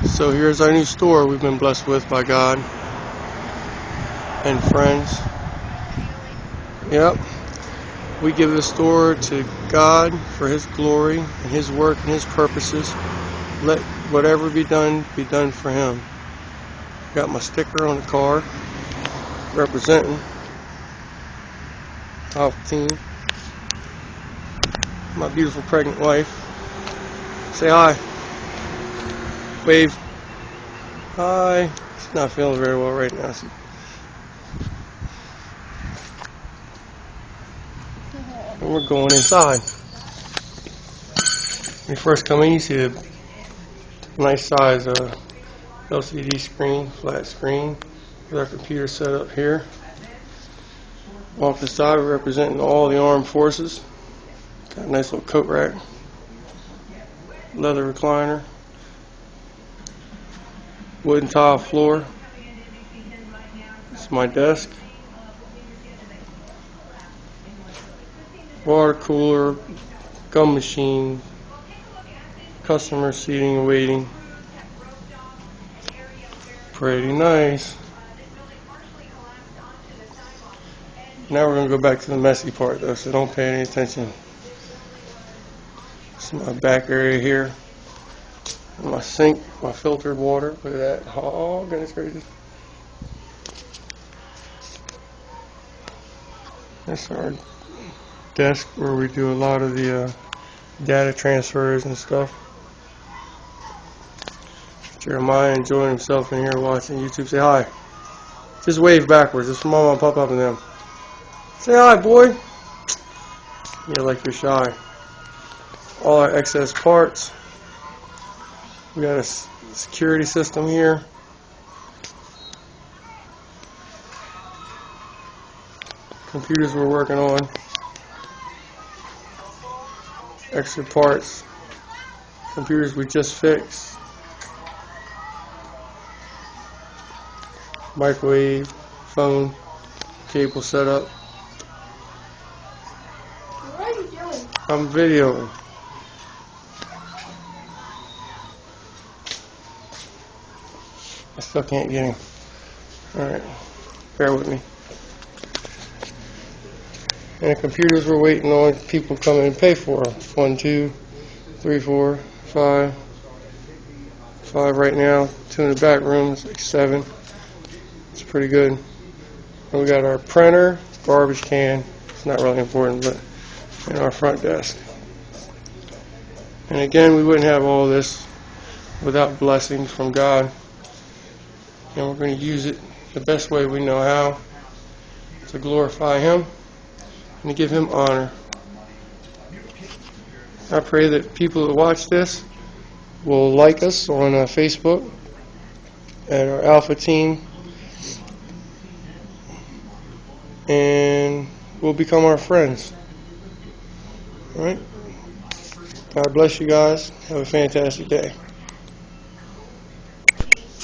So here's our new store we've been blessed with by God and friends. Yep. We give the store to God for His glory and His work and His purposes. Let whatever be done for Him. Got my sticker on the car representing Alpha Team. My beautiful pregnant wife. Say hi. Wave. Hi. She's not feeling very well right now. And we're going inside. When you first come in, you see a nice size LCD screen, flat screen, with our computer set up here. Off the side, we're representing all the armed forces. Got a nice little coat rack, leather recliner, wooden tile floor. This is my desk. Water cooler, gum machine, customer seating and waiting. Pretty nice. Now we're going to go back to the messy part though, so don't pay any attention. This is my back area here. My sink, my filtered water. Look at that. Oh, goodness gracious. That's our desk where we do a lot of the data transfers and stuff. Jeremiah enjoying himself in here watching YouTube. Say hi. Just wave backwards. Just for Mama and Papa and them. Say hi, boy. Yeah, like you're shy. All our excess parts. We got a security system here. Computers we're working on. Extra parts. Computers we just fixed. Microwave, phone, cable setup. What are you doing? I'm videoing. I still can't get him. Alright, bear with me. And the computers we're waiting on people come in and pay for. 1, 2, 3, 4, 5. 5 right now. 2 in the back room. It's like 7. It's pretty good. And we got our printer, garbage can. It's not really important, but in our front desk. And again, we wouldn't have all this without blessings from God. And we're going to use it the best way we know how to glorify Him and to give Him honor. I pray that people that watch this will like us on Facebook at our Alpha Team and will become our friends. All right? God bless you guys. Have a fantastic day.